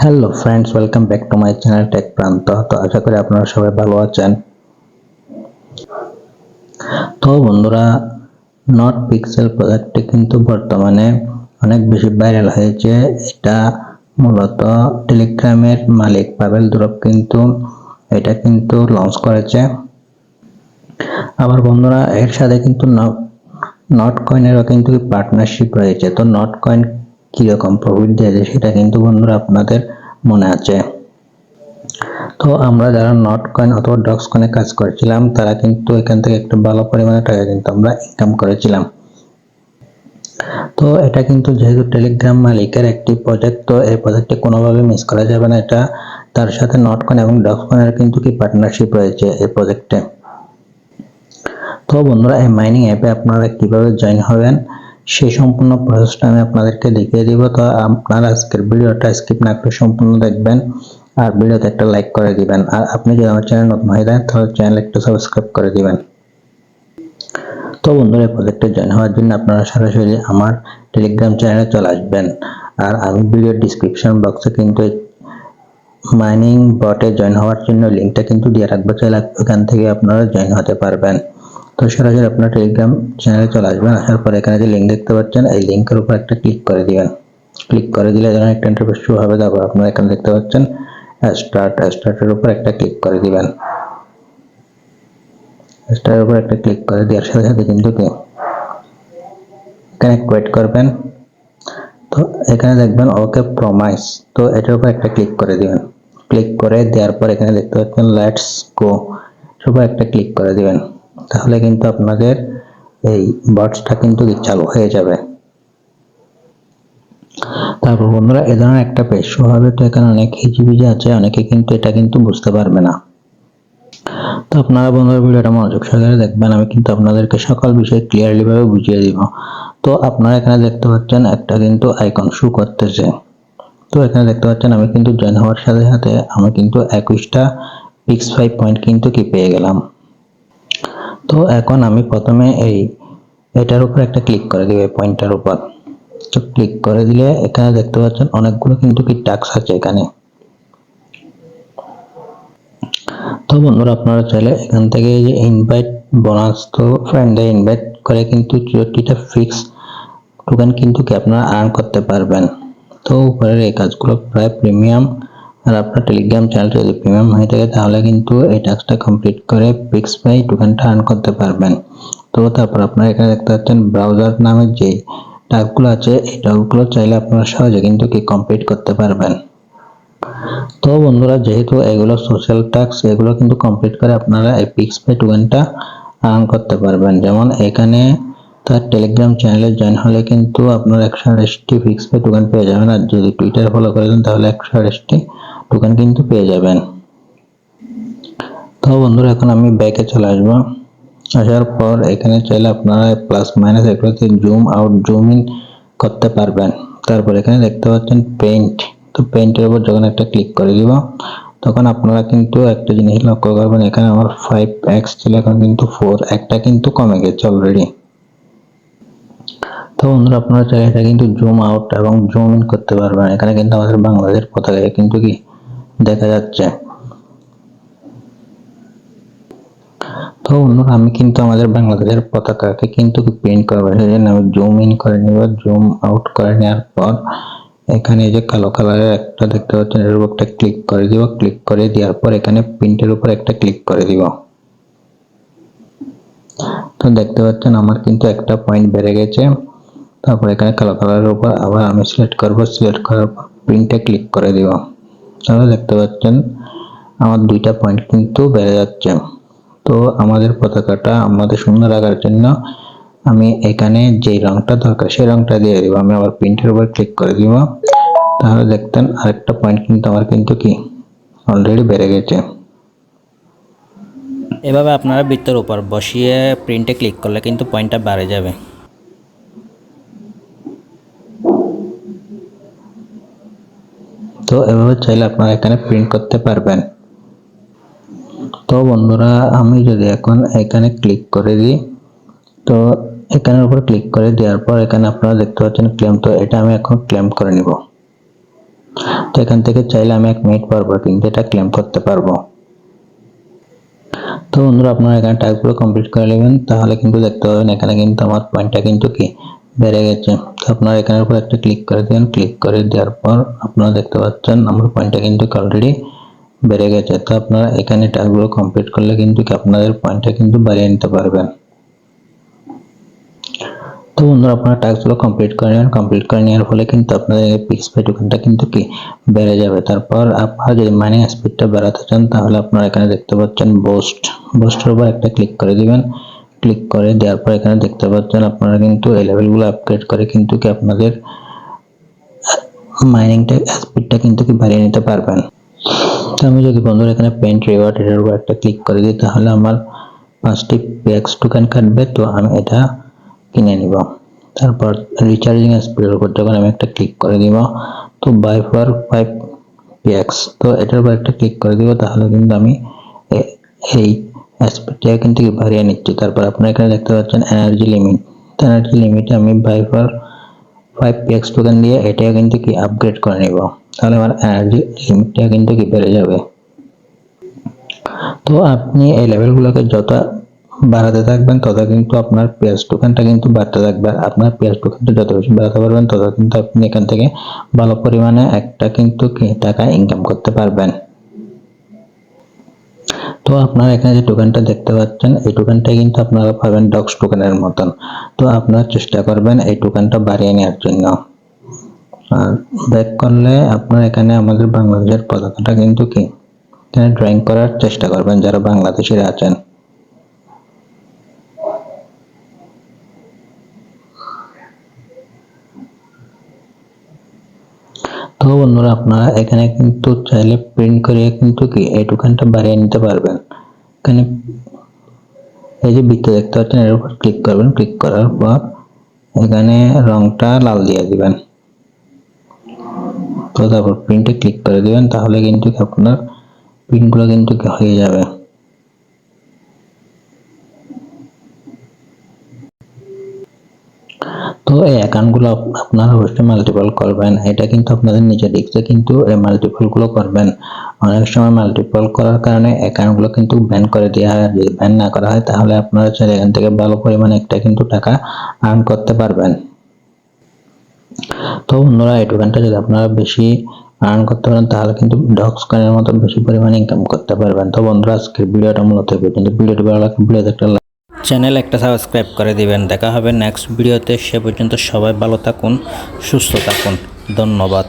Hello friends, welcome back to my channel tech Pranto. তো আশা করি আপনারা সবাই ভালো আছেন। তো বন্ধুরা, নট পিক্সেল প্রজেক্টটি কিন্তু বর্তমানে অনেক বেশি ভাইরাল হয়েছে। এটা মূলত টেলিগ্রামের মালিক পাভেল দুরব কিন্তু এটা কিন্তু লঞ্চ করেছে। আবার বন্ধুরা, এর সাথে কিন্তু নট কয়েনেরও কিন্তু পার্টনারশিপ রয়েছে। তো নট কয়েন কিরকম প্রফিট দিয়েছে সেটা কিন্তু বন্ধুরা আপনাদের মনে আছে। তো আমরা যারা নট কয়েন অথবা ডক্স কয়েনে কাজ করেছিলাম তারা কিন্তু এখান থেকে একটু ভালো পরিমাণে টাকা কিন্তু আমরা ইনকাম করেছিলাম। তো এটা কিন্তু যেহেতু টেলিগ্রাম মালিকের একটি প্রজেক্ট, তো এই প্রজেক্টে কোনোভাবে মিস করা যাবে না। এটা তার সাথে নট কয়েন এবং ডক্স কয়েনের কিন্তু পার্টনারশিপ রয়েছে এই প্রজেক্টে। তো বন্ধুরা, এই মাইনিং অ্যাপে আপনারা কিভাবে জয়েন হবেন সেই সম্পূর্ণ প্রসেসটা আমি আপনাদেরকে দেখিয়ে দিব। তো আপনারা আজকের ভিডিওটা স্কিপ না করে সম্পূর্ণ দেখবেন আর ভিডিওতে একটা লাইক করে দিবেন। আর আপনি যদি আমার চ্যানেল নতুন হয়ে থাকেন তাহলে চ্যানেল একটু সাবস্ক্রাইব করে দিবেন। তো বন্ধুরা, এই প্রজেক্টে জয়েন হওয়ার জন্য আপনারা সরাসরি আমার টেলিগ্রাম চ্যানেলে চলে আসবেন। আর আমি ভিডিওর ডিসক্রিপশন বক্সে কিন্তু মাইনিং বটে জয়েন হওয়ার জন্য লিঙ্কটা কিন্তু দিয়ে রাখবো, চাইলে এখান থেকে আপনারা জয়েন হতে পারবেন। তো সরাসরি আপনার টেলিগ্রাম চ্যানেলে চলে আসবেন। আসার পর এখানে যে লিঙ্ক দেখতে পাচ্ছেন এই লিঙ্কের উপর একটা ক্লিক করে দিবেন। ক্লিক করে দিলে যখন একটা ইন্টারফেস শুরু হবে, তারপর আপনারা এখানে দেখতে পাচ্ছেন স্টার্টের উপর একটা ক্লিক করে দিবেন। স্টার্টের উপর একটা ক্লিক করে দেওয়ার সাথে সাথে কিন্তু এখানে ওয়েট করবেন। তো এখানে দেখবেন ওকে প্রমাইস, তো এটার উপর একটা ক্লিক করে দিবেন। ক্লিক করে দেওয়ার পর এখানে দেখতে পাচ্ছেন লেটস গো, উপর একটা ক্লিক করে দিবেন। তাহলে কিন্তু আপনাদের এই বটসটা কিন্তু চালু হয়ে যাবে। তারপর বন্ধুরা, এ ধরনের একটা পেজ শো হবে। তো এখানে অনেক হিজিবিজি আছে, অনেকে কিন্তু এটা কিন্তু বুঝতে পারবে না। তো আপনারা বন্ধুরা ভিডিওটা মনোযোগ সহকারে দেখবেন, আমি কিন্তু আপনাদেরকে সকল বিষয় ক্লিয়ারলি ভাবে বুঝিয়ে দিব। তো আপনারা এখানে দেখতে পাচ্ছেন একটা কিন্তু আইকন শো করতেছে। তো এখানে দেখতে পাচ্ছেন আমি কিন্তু জয়েন হওয়ার সাথে সাথে আমি কিন্তু 21টা পিক্স5 পয়েন্ট কিন্তু পেয়ে গেলাম। তো এখন আমি প্রথমে এটার উপর একটা ক্লিক করে দিব, এই পয়েন্টটার উপর। তো ক্লিক করে দিলে এখানে দেখতে পাচ্ছেন অনেকগুলো কিন্তু টাস্ক আছে এখানে। তো বন্ধুরা, আপনারা চাইলে এখান থেকে যে ইনভাইট বোনাস, তো ফ্রেন্ডে ইনভাইট করে কিন্তু 64টা ফিক্স টোকেন কিন্তু আপনারা আর্ন করতে পারবেন। তো উপরের এই কাজগুলো প্রায় প্রিমিয়াম। আর আপনার টেলিগ্রাম চ্যানেলটা যদি প্রিমিয়াম হয়ে থাকে তাহলে কিন্তু এই টাস্কটা কমপ্লিট করে পিক্স5 টোকেনটা আর্ন করতে পারবেন। তো তারপর আপনারা এখানে দেখতে পাচ্ছেন ব্রাউজার নামে যে টাস্কগুলো আছে, এই টাস্কগুলো চাইলে আপনারা সহজে কিন্তু কমপ্লিট করতে পারবেন। তো বন্ধুরা, যেহেতু এগুলো সোশ্যাল টাস্ক, এগুলো কিন্তু কমপ্লিট করে আপনারা এই পিক্স5 টোকেনটা আর্ন করতে পারবেন। যেমন এখানে তার টেলিগ্রাম চ্যানেলে জয়েন হলে কিন্তু আপনার 128টি পিক্স5 টোকেন পেয়ে যাবেন। আর যদি টুইটার ফলো করে দেন তাহলে 128টি টোকেন কিন্তু পেয়ে যাবেন। তো বন্ধুরা, এখন আমি ব্যাকে চলে আসবো। আসার পর এখানে চাইলে আপনারা প্লাস মাইনাস এগুলোতে জুম আউট জুম ইন করতে পারবেন। তারপর এখানে দেখতে পাচ্ছেন পেইন্ট, তো পেইন্টের উপর যখন একটা ক্লিক করে দিব তখন আপনারা কিন্তু একটা জিনিস লক্ষ্য করবেন, এখানে আমার 5x ছিল, এখন কিন্তু 4 একটা কিন্তু কমে গেছে অলরেডি। তো বন্ধুরা, আপনারা চাইলে এটা কিন্তু জুম আউট এবং জুম ইন করতে পারবেন। এখানে কিন্তু আমাদের বাংলাদেশের পতাকা কিন্তু দেখা যাচ্ছে। তো বন্ধুরা, আমি কিন্তু আমাদের বাংলাদেশের পতাকাকে কিন্তু প্রিন্ট করবো, সেই জন্য আমি জুম ইন করে নিব। জুম আউট করে নেওয়ার পর এখানে যে কালো কালারের একটা দেখতে পাচ্ছেন এর উপর একটা ক্লিক করে দিব। ক্লিক করে দেওয়ার পর এখানে প্রিন্টের উপর একটা ক্লিক করে দিব। তো দেখতে পাচ্ছেন আমার কিন্তু একটা পয়েন্ট বেড়ে গেছে। তারপর এখানে কালো কালারের উপর আবার আমি সিলেক্ট করব, সিলেক্ট করার পর প্রিন্টে ক্লিক করে দিব। তাহলে দেখতে পাচ্ছেন আমার 2টা পয়েন্ট কিন্তু বেড়ে যাচ্ছে। তো আমাদের পতাকাটা আমাদের সুন্দর রাখার জন্য আমি এখানে যে রংটা দরকার সেই রংটা দিয়ে দিব। আমি আবার প্রিন্টের উপর ক্লিক করে দিব। তাহলে দেখতেন আরেকটা পয়েন্ট কিন্তু আমার কিন্তু অলরেডি বেড়ে গেছে। এভাবে আপনারা বৃত্তের উপর বসিয়ে প্রিন্টে ক্লিক করলে কিন্তু পয়েন্টটা বেড়ে যাবে। তো এভাবে চাইলে আপনারা এখানে প্রিন্ট করতে পারবেন। তো বন্ধুরা, আমি যদি এখন এখানে ক্লিক করে দিই, তো এখানের উপর ক্লিক করে দেওয়ার পর এখানে আপনারা দেখতে পাচ্ছেন ক্লেম, তো এটা আমি এখন ক্লেম করে নিব। তো এখান থেকে চাইলে আমি 1 মিনিট পর কিন্তু এটা ক্লেম করতে পারবো। তো বন্ধুরা আপনারা এখানে টাস্কগুলো কমপ্লিট করে নেবেন, তাহলে কিন্তু দেখতে পাবেন এখানে কিন্তু আমার পয়েন্টটা কিন্তু কি বেড়ে গেছে। তো আপনারা এখানের উপর একটা ক্লিক করে দেবেন, ক্লিক করে দেওয়ার পর আপনারা দেখতে পাচ্ছেন আমার পয়েন্টটা কিন্তু অলরেডি বেড়ে গেছে। তো আপনারা এখানে টাস্কগুলো কমপ্লিট করলে কিন্তু কি আপনাদের পয়েন্টটা কিন্তু বাড়িয়ে নিতে পারবেন। তো বন্ধুরা আপনারা টাস্কগুলো কমপ্লিট করে নেবেন, কমপ্লিট করে নেওয়ার ফলে কিন্তু আপনাদের পিক্সপে টোকেনটা কিন্তু কি বেড়ে যাবে। তারপর আপনারা যদি মাইনিং স্পিডটা বাড়াতে চান তাহলে আপনারা এখানে দেখতে পাচ্ছেন বুস্টের উপর একটা ক্লিক করে দিবেন, ক্লিক করে দেওয়ার পর এখানে দেখতে পাচ্ছেন আপনারা কিন্তু এই লেভেলগুলো আপগ্রেড করে কিন্তু কি আপনাদের মাইনিংটা স্পিডটা কিন্তু কি বাড়িয়ে নিতে পারবেন। তো আমি যদি বন্ধুরা এখানে পেন্ট রিওয়ার্ড এর উপর একটা ক্লিক করে দিই তাহলে আমার 5টি পিএক্স টোকেন কাটবে, তো আমি এটা কিনে নিব। তারপর রিচার্জিং স্পিডের উপর যখন আমি একটা ক্লিক করে দিব, তো বাই ফর 5 পিএক্স, তো এটার উপর একটা ক্লিক করে দিব, তাহলে কিন্তু আমি এই স্পিডটা কিন্তু বাড়িয়ে নিচ্ছি। তারপর আপনারা এখানে দেখতে পাচ্ছেন এনার্জি লিমিট, তো এনার্জি লিমিটে আমি বাই ফর 5 পিএক্স টোকেন দিয়ে এটাও কিন্তু কি আপগ্রেড করে নিব, তাহলে আমার এনার্জি লিমিটটা কিন্তু কি বেড়ে যাবে। তো আপনি এই লেভেলগুলোকে যত বাড়াতে থাকবেন তত কিন্তু আপনার পিএস টোকেনটা কিন্তু বাড়তে থাকবে। আর আপনার পিএস টোকেনটা যত বেশি বাড়াতে পারবেন তত কিন্তু আপনি এখান থেকে ভালো পরিমাণে একটা কিন্তু টাকা ইনকাম করতে পারবেন। তো আপনারা এখানে যে টোকেনটা দেখতে পাচ্ছেন এই টোকেনটা কিন্তু আপনারা পাবেন ডক্স টোকেনের মতন। তো আপনারা চেষ্টা করবেন এই টোকেনটা বাড়িয়ে নেওয়ার জন্য। আর ব্যাক করলে আপনারা এখানে আমাদের বাংলাদেশের পতাকাটা কিন্তু কি এখানে ড্রয়িং করার চেষ্টা করবেন যারা বাংলাদেশিরা আছেন। তো বন্ধুরা আপনারা এখানে কিন্তু চাইলে প্রিন্ট করে কিন্তু কি এই টোকেনটা বাড়িয়ে নিতে পারবেন। এখানে এই যে বৃত্ত দেখতে পাচ্ছেন এর উপর ক্লিক করবেন, ক্লিক করার পর এখানে রংটা লাল দিয়ে দিবেন, তো তারপর প্রিন্টে ক্লিক করে দিবেন, তাহলে কিন্তু আপনার প্রিন্টগুলো কিন্তু হয়ে যাবে। তো এই অ্যাকাউন্টগুলো আপনারা অবশ্যই মাল্টিপল করবেন, এটা কিন্তু আপনাদের নিজের দিকে কিন্তু এই মাল্টিপলগুলো করবেন। অনেক সময় মাল্টিপল করার কারণে অ্যাকাউন্টগুলো কিন্তু ব্যান করে দেওয়া হয়, যদি ব্যান না করা হয় তাহলে আপনারা চাইলে এখান থেকে ভালো পরিমাণে একটা কিন্তু টাকা আর্ন করতে পারবেন। তো বন্ধুরা এই টোকেনটা যদি আপনারা বেশি আর্ন করতে পারেন তাহলে কিন্তু ডক্স কয়েনের মতো বেশি পরিমাণে ইনকাম করতে পারবেন। তো বন্ধুরা আজকের ভিডিওটা মূলত কিন্তু ভিডিওটি ভালো লাগলে ভিডিওতে একটা চ্যানেল একটা সাবস্ক্রাইব করে দিবেন। দেখা হবে নেক্সট ভিডিওতে, সে পর্যন্ত সবাই ভালো থাকুন, সুস্থ থাকুন, ধন্যবাদ।